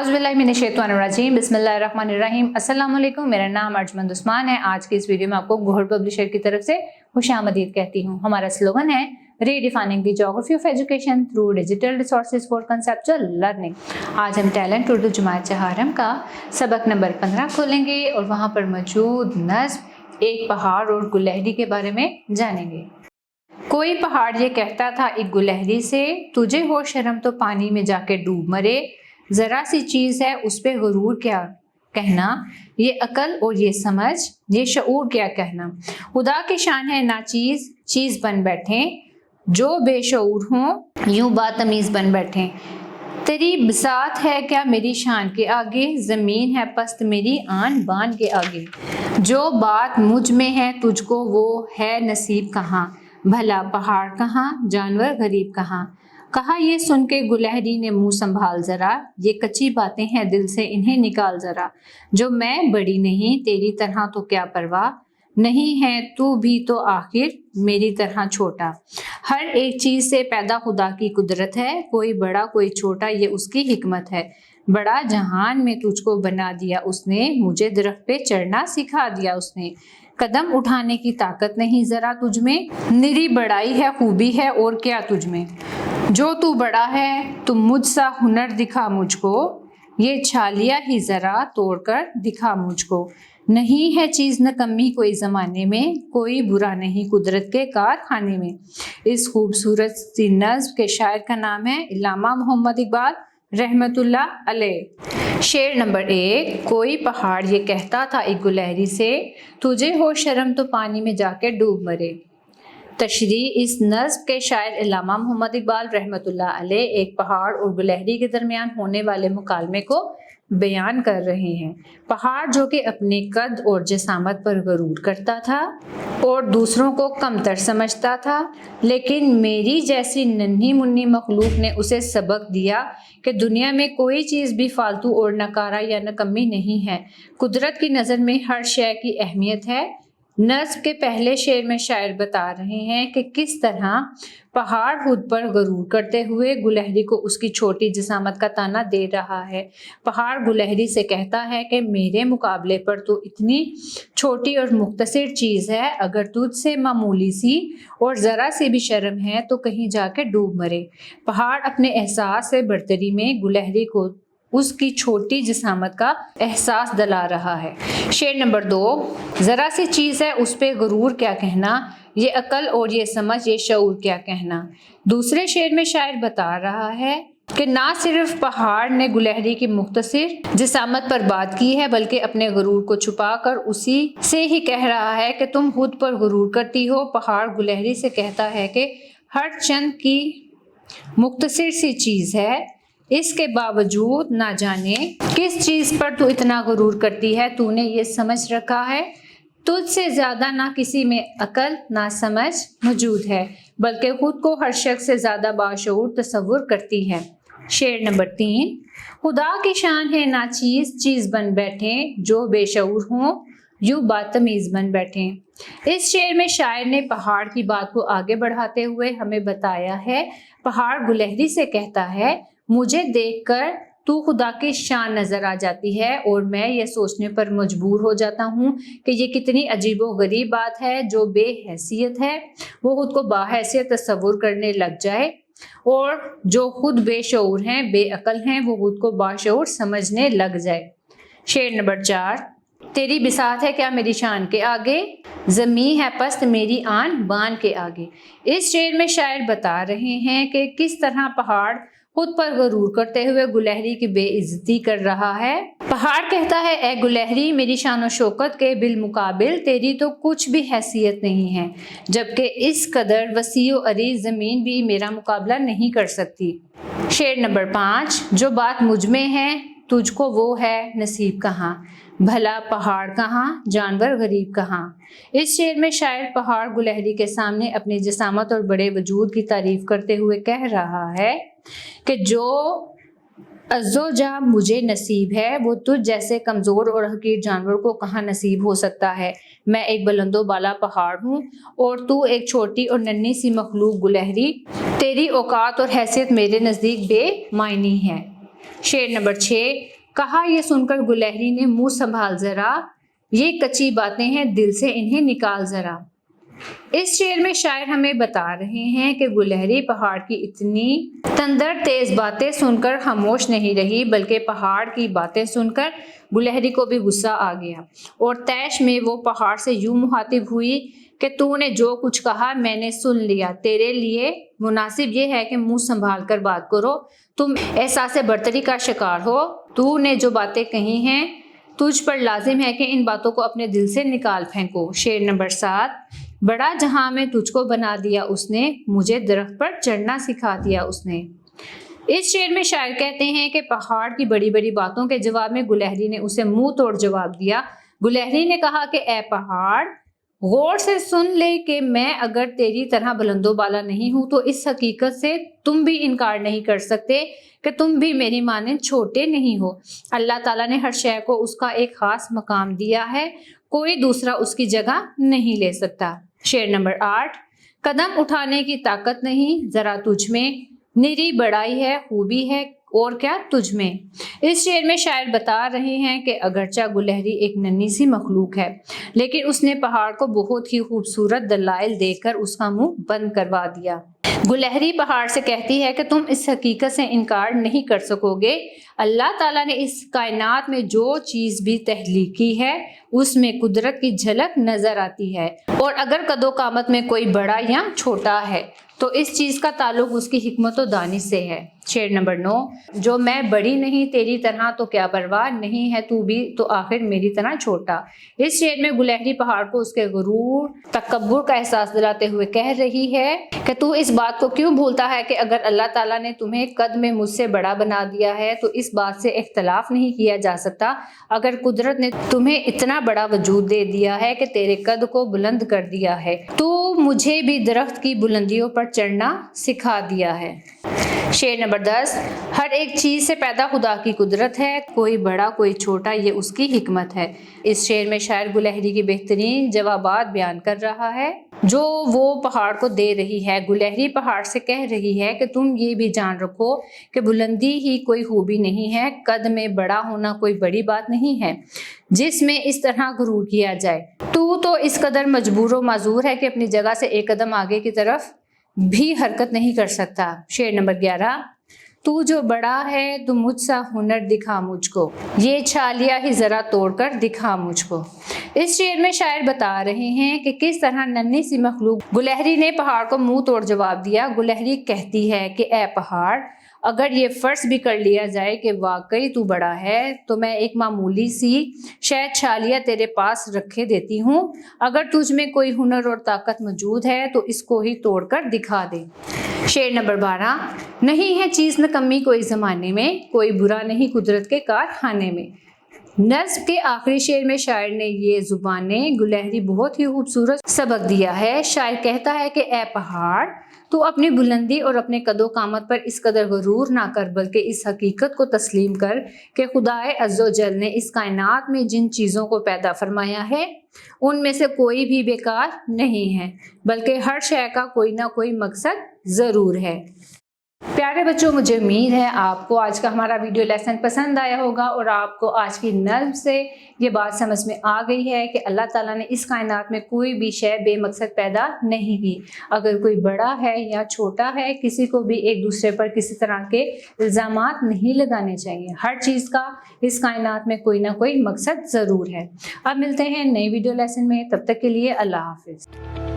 औज़ुबिल्लाहिमिनश्शैतानिर्रजीम बिस्मिल्लाहिर्रहमानिर्रहीम। अस्सलाम वालेकुम। मेरा नाम अर्जमंद उस्मान है। आज की इस वीडियो में आपको गौहर पब्लिशर की तरफ से खुशामदीद कहती हूँ। हमारा स्लोगन है redefining the geography of education through digital resources for conceptual learning. आज हम टैलेंट उर्दू जमात चहारम का सबक नंबर 15 खोलेंगे और वहाँ पर मौजूद नज़्म एक पहाड़ और गुलहरी के बारे में जानेंगे। कोई पहाड़ ये कहता था एक गुलहरी से, तुझे हो शर्म तो पानी में जाके डूब मरे, जरा सी चीज़ है उस पे गुरूर क्या कहना, ये अकल और ये समझ ये शऊर क्या कहना। खुदा की शान है नाचीज़ चीज़ बन बैठे, जो बेशऊर हों यूं बातमीज़ बन बैठे। तेरी बिसात है क्या मेरी शान के आगे, ज़मीन है पस्त मेरी आन बान के आगे। जो बात मुझ में है तुझको वो है नसीब कहाँ, भला पहाड़ कहाँ जानवर गरीब कहाँ। कहा ये सुन के गुलहरी ने मुंह संभाल जरा, ये कच्ची बातें हैं दिल से इन्हें निकाल जरा। जो मैं बड़ी नहीं तेरी तरह तो क्या परवाह, नहीं है तू भी तो आखिर मेरी तरह छोटा। हर एक चीज़ से पैदा खुदा की कुदरत है, कोई बड़ा कोई छोटा ये उसकी हिकमत है। बड़ा जहान में तुझको बना दिया उसने, मुझे दरख्त पे चढ़ना सिखा दिया उसने। कदम उठाने की ताकत नहीं ज़रा तुझ में, निरी बड़ाई है खूबी है और क्या तुझ में। जो तू बड़ा है तुम मुझसा हुनर दिखा मुझको, ये छालिया ही ज़रा तोड़कर दिखा मुझको। नहीं है चीज़ नकम्मी कोई ज़माने में, कोई बुरा नहीं कुदरत के कारखाने में। इस खूबसूरत सी नज़्म के शायर का नाम है इल्लामा मोहम्मद इकबाल रहमतुल्लाह अलैह। शेर नंबर 1। कोई पहाड़ ये कहता था एक गुलहरी से, तुझे हो शर्म तो पानी में जाके डूब मरे। तशरीह इस नज़्म के शायर इल्लामा मोहम्मद इकबाल रहमतुल्लाह अलैह एक पहाड़ और गुलहरी के दरमियान होने वाले मुकालमे को बयान कर रहे हैं। पहाड़ जो कि अपने कद और जसामत पर गरूर करता था और दूसरों को कमतर समझता था, लेकिन मेरी जैसी नन्ही मुन्नी मखलूक ने उसे सबक दिया कि दुनिया में कोई चीज़ भी फालतू और नकारा या नकम्मी नहीं है। कुदरत की नज़र में हर शय की अहमियत है। नज़्म के पहले शेर में शायर बता रहे हैं कि किस तरह पहाड़ खुद पर गरूर करते हुए गुलहरी को उसकी छोटी जिसामत का ताना दे रहा है। पहाड़ गुलहरी से कहता है कि मेरे मुकाबले पर तो इतनी छोटी और मुख्तसर चीज़ है, अगर तुझसे मामूली सी और ज़रा सी भी शर्म है तो कहीं जाके डूब मरे। पहाड़ अपने एहसास से बरतरी में गुलहरी को उसकी छोटी जिसामत का एहसास दिला रहा है। शेर नंबर 2। ज़रा सी चीज़ है उस पे गुरूर क्या कहना, ये अकल और ये समझ ये शऊर क्या कहना। दूसरे शेर में शायर बता रहा है कि ना सिर्फ पहाड़ ने गुलहरी की मुख्तसर जिसामत पर बात की है, बल्कि अपने गुरूर को छुपा कर उसी से ही कह रहा है कि तुम खुद पर गुरूर करती हो। पहाड़ गुलहरी से कहता है कि हर चंद की मुख्तसर सी चीज़ है, इसके बावजूद ना जाने किस चीज़ पर तू इतना गुरूर करती है। तूने ये समझ रखा है तुझसे ज़्यादा ना किसी में अकल ना समझ मौजूद है, बल्कि खुद को हर शख्स से ज़्यादा बाशऊर तसव्वुर करती है। शेर नंबर 3। खुदा की शान है नाचीज़ चीज़ बन बैठे, जो बेशऊर हों यूं बातमीज़ बन बैठे। इस शेर में शायर ने पहाड़ की बात को आगे बढ़ाते हुए हमें बताया है। पहाड़ गुलहरी से कहता है, मुझे देखकर तू खुदा की शान नज़र आ जाती है और मैं ये सोचने पर मजबूर हो जाता हूँ कि ये कितनी अजीबो गरीब बात है। जो बेहैसियत है वो खुद को बाहैसियत तसव्वुर करने लग जाए, और जो खुद बेशऊर हैं बेअकल हैं वो खुद को बाशऊर समझने लग जाए। शेर नंबर 4। तेरी बिसात है क्या मेरी शान के आगे, ज़मीन है पस्त मेरी आन बान के आगे। इस शेर में शायर बता रहे हैं कि किस तरह पहाड़ खुद पर गरूर करते हुए गुलहरी की बेइज्जती कर रहा है। पहाड़ कहता है, ए गुलहरी मेरी शान व शौकत के बिलमुकाबिल तेरी तो कुछ भी हैसियत नहीं है, जबकि इस कदर वसी व अरीज़ ज़मीन भी मेरा मुकाबला नहीं कर सकती। शेर नंबर 5। जो बात मुझ में है तुझको वो है नसीब कहाँ, भला पहाड़ कहाँ जानवर गरीब कहाँ। इस शेर में शायर पहाड़ गुलहरी के सामने अपनी जिसामत और बड़े वजूद की तारीफ करते हुए कह रहा है कि जो अज़्ज़ो-जा मुझे नसीब है वो तुझ जैसे कमज़ोर और हकीर जानवर को कहाँ नसीब हो सकता है। मैं एक बुलंदो बाला पहाड़ हूँ और तू एक छोटी और नन्ही सी मखलूक गुलहरी। तेरी औकात और हैसियत मेरे नज़दीक बेमायनी है। शेर नंबर 6, कहा ये सुनकर गुलहरी ने मुंह संभाल जरा, ये कच्ची बातें हैं दिल से इन्हें निकाल जरा। इस शेर में शायर हमें बता रहे हैं कि गुलहरी पहाड़ की इतनी तंदर तेज बातें सुनकर खामोश नहीं रही, बल्कि पहाड़ की बातें सुनकर गुलहरी को भी गुस्सा आ गया और तैश में वो पहाड़ से यूं मुखातिब हुई कि तूने जो कुछ कहा मैंने सुन लिया, तेरे लिए मुनासिब ये है कि मुंह संभाल कर बात करो, तुम एहसास बर्तरी का शिकार हो, तूने जो बातें कही हैं तुझ पर लाजिम है कि इन बातों को अपने दिल से निकाल फेंको। शेर नंबर 7, बड़ा जहां में तुझको बना दिया उसने, मुझे दरख्त पर चढ़ना सिखा दिया उसने। इस शेर में शायर कहते हैं कि पहाड़ की बड़ी बड़ी बातों के जवाब में गुलहरी ने उसे मुंह तोड़ जवाब दिया। गुलहरी ने कहा कि ए पहाड़, गौर से सुन ले कि मैं अगर तेरी तरह बुलंदो बाला नहीं हूं तो इस हकीकत से तुम भी इनकार नहीं कर सकते कि तुम भी मेरी माने छोटे नहीं हो। अल्लाह ताला ने हर शय को उसका एक खास मकाम दिया है, कोई दूसरा उसकी जगह नहीं ले सकता। शेर नंबर 8, कदम उठाने की ताकत नहीं जरा तुझ में, निरी बड़ाई है खूबी है और क्या तुझ में। इस शेर में शायर बता रहे हैं कि अगरचा गुलहरी एक नन्ही सी मखलूक है, लेकिन उसने पहाड़ को बहुत ही खूबसूरत दलाइल देकर उसका मुंह बंद करवा दिया। गुलहरी पहाड़ से कहती है कि तुम इस हकीकत से इनकार नहीं कर सकोगे, अल्लाह ताला ने इस कायनात में जो चीज़ भी तख्लीक की है उसमें कुदरत की झलक नजर आती है, और अगर कदो कामत में कोई बड़ा या छोटा है तो इस चीज़ का ताल्लुक उसकी हिकमत व दानिश से है। शेर नंबर 9, जो मैं बड़ी नहीं तेरी तरह तो क्या परवाह, नहीं है तू भी तो आखिर मेरी तरह छोटा। इस शेर में गुलहरी पहाड़ को उसके गुरूर तकब्बुर का एहसास दिलाते हुए कह रही है कि तू इस बात को क्यों भूलता है कि अगर अल्लाह ताला ने तुम्हें कद में मुझसे बड़ा बना दिया है तो इस बात से इख्तलाफ नहीं किया जा सकता। अगर कुदरत ने तुम्हें इतना बड़ा वजूद दे दिया है कि तेरे कद को बुलंद कर दिया है तो मुझे भी दरख्त की बुलंदियों पर चढ़ना सिखा दिया है। शेर नंबर 10, हर एक चीज़ से पैदा खुदा की कुदरत है, कोई बड़ा कोई छोटा ये उसकी हिकमत है। इस शेर में शायर गुलहरी की बेहतरीन जवाबात बयान कर रहा है जो वो पहाड़ को दे रही है। गुलहरी पहाड़ से कह रही है कि तुम ये भी जान रखो कि बुलंदी ही कोई खूबी नहीं है, कद में बड़ा होना कोई बड़ी बात नहीं है जिसमें इस तरह गुरूर किया जाए। तू तो इस कदर मजबूर व माजूर है कि अपनी जगह से एक कदम आगे की तरफ भी हरकत नहीं कर सकता। शेर नंबर 11, तू जो बड़ा है तू मुझसा हुनर दिखा मुझको, ये छालिया ही जरा तोड़कर दिखा मुझको। इस शेर में शायर बता रहे हैं कि किस तरह नन्ही सी मखलूक गुलहरी ने पहाड़ को मुंह तोड़ जवाब दिया। गुलहरी कहती है कि ए पहाड़, अगर ये फर्ज भी कर लिया जाए कि वाकई तू बड़ा है तो मैं एक मामूली सी शायद छालिया तेरे पास रखे देती हूँ। अगर तुझ में कोई हुनर और ताकत मौजूद है तो इसको ही तोड़कर दिखा दे। शेर नंबर 12, नहीं है चीज़ नकम्मी कोई ज़माने में, कोई बुरा नहीं कुदरत के कारखाने में। नज़्म के आखिरी शेर में शायर ने ये जुबाने गुलहरी बहुत ही खूबसूरत सबक दिया है। शायर कहता है कि ए पहाड़, तो अपनी बुलंदी और अपने कदो कामत पर इस कदर गरूर ना कर, बल्कि इस हकीकत को तस्लीम कर कि खुदाए अज़्ज़ो जल ने इस कायनात में जिन चीज़ों को पैदा फरमाया है उनमें से कोई भी बेकार नहीं है, बल्कि हर शय का कोई ना कोई मकसद ज़रूर है। प्यारे बच्चों, मुझे उम्मीद है आपको आज का हमारा वीडियो लेसन पसंद आया होगा और आपको आज की नज़्म से ये बात समझ में आ गई है कि अल्लाह ताला ने इस कायनात में कोई भी शय बेमकसद पैदा नहीं की। अगर कोई बड़ा है या छोटा है, किसी को भी एक दूसरे पर किसी तरह के इल्ज़ामात नहीं लगाने चाहिए। हर चीज़ का इस कायनात में कोई ना कोई मकसद ज़रूर है। अब मिलते हैं नई वीडियो लेसन में, तब तक के लिए अल्लाह हाफिज़।